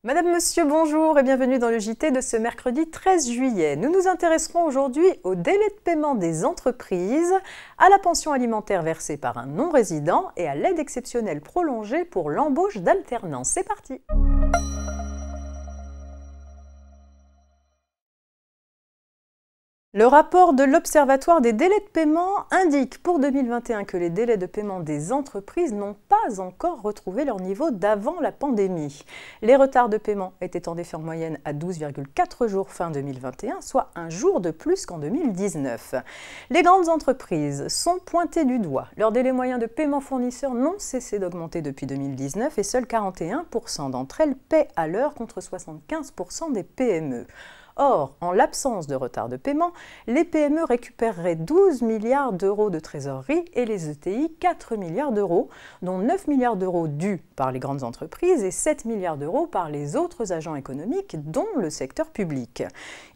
Madame, Monsieur, bonjour et bienvenue dans le JT de ce mercredi 13 juillet. Nous nous intéresserons aujourd'hui au délai de paiement des entreprises, à la pension alimentaire versée par un non-résident et à l'aide exceptionnelle prolongée pour l'embauche d'alternants. C'est parti! Le rapport de l'Observatoire des délais de paiement indique pour 2021 que les délais de paiement des entreprises n'ont pas encore retrouvé leur niveau d'avant la pandémie. Les retards de paiement étaient en effet en moyenne à 12,4 jours fin 2021, soit un jour de plus qu'en 2019. Les grandes entreprises sont pointées du doigt. Leurs délais moyens de paiement fournisseurs n'ont cessé d'augmenter depuis 2019 et seuls 41% d'entre elles paient à l'heure contre 75% des PME. Or, en l'absence de retard de paiement, les PME récupéreraient 12 milliards d'euros de trésorerie et les ETI 4 milliards d'euros, dont 9 milliards d'euros dus par les grandes entreprises et 7 milliards d'euros par les autres agents économiques, dont le secteur public.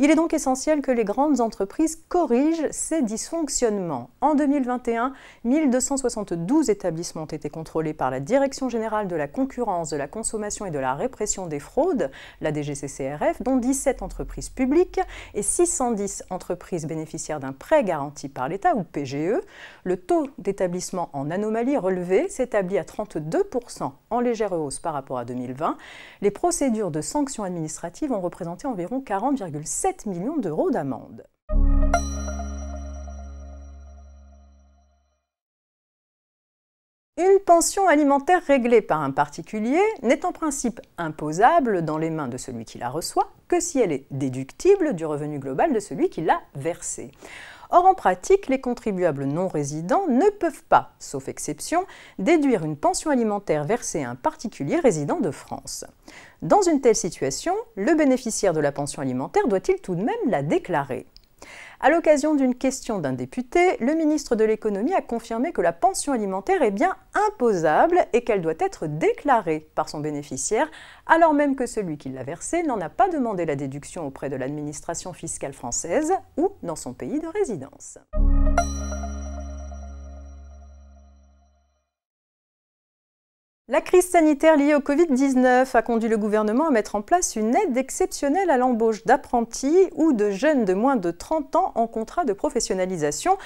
Il est donc essentiel que les grandes entreprises corrigent ces dysfonctionnements. En 2021, 1272 établissements ont été contrôlés par la Direction générale de la concurrence, de la consommation et de la répression des fraudes, la DGCCRF, dont 17 entreprises publiques et 610 entreprises bénéficiaires d'un prêt garanti par l'État ou PGE. Le taux d'établissement en anomalie relevé s'établit à 32%, en légère hausse par rapport à 2020. Les procédures de sanctions administratives ont représenté environ 40,7 millions d'euros d'amende. Une pension alimentaire réglée par un particulier n'est en principe imposable dans les mains de celui qui la reçoit que si elle est déductible du revenu global de celui qui l'a versée. Or, en pratique, les contribuables non résidents ne peuvent pas, sauf exception, déduire une pension alimentaire versée à un particulier résident de France. Dans une telle situation, le bénéficiaire de la pension alimentaire doit-il tout de même la déclarer ? À l'occasion d'une question d'un député, le ministre de l'Économie a confirmé que la pension alimentaire est bien imposable et qu'elle doit être déclarée par son bénéficiaire, alors même que celui qui l'a versée n'en a pas demandé la déduction auprès de l'administration fiscale française ou dans son pays de résidence. La crise sanitaire liée au Covid-19 a conduit le gouvernement à mettre en place une aide exceptionnelle à l'embauche d'apprentis ou de jeunes de moins de 30 ans en contrat de professionnalisation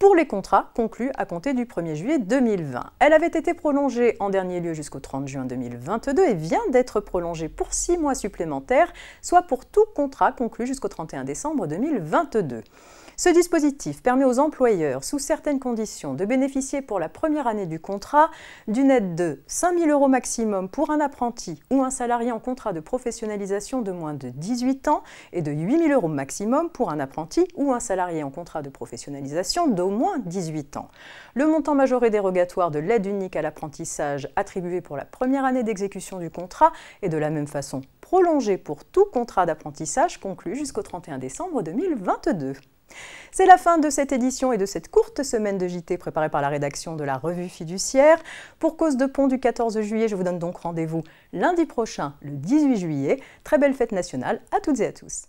pour les contrats conclus à compter du 1er juillet 2020. Elle avait été prolongée en dernier lieu jusqu'au 30 juin 2022 et vient d'être prolongée pour 6 mois supplémentaires, soit pour tout contrat conclu jusqu'au 31 décembre 2022. Ce dispositif permet aux employeurs, sous certaines conditions, de bénéficier pour la première année du contrat d'une aide de 5 000 € maximum pour un apprenti ou un salarié en contrat de professionnalisation de moins de 18 ans et de 8 000 € maximum pour un apprenti ou un salarié en contrat de professionnalisation d'au moins 18 ans. Le montant majoré dérogatoire de l'aide unique à l'apprentissage attribué pour la première année d'exécution du contrat est de la même façon prolongé pour tout contrat d'apprentissage conclu jusqu'au 31 décembre 2022. C'est la fin de cette édition et de cette courte semaine de JT préparée par la rédaction de la Revue Fiduciaire. Pour cause de pont du 14 juillet, je vous donne donc rendez-vous lundi prochain, le 18 juillet. Très belle fête nationale à toutes et à tous.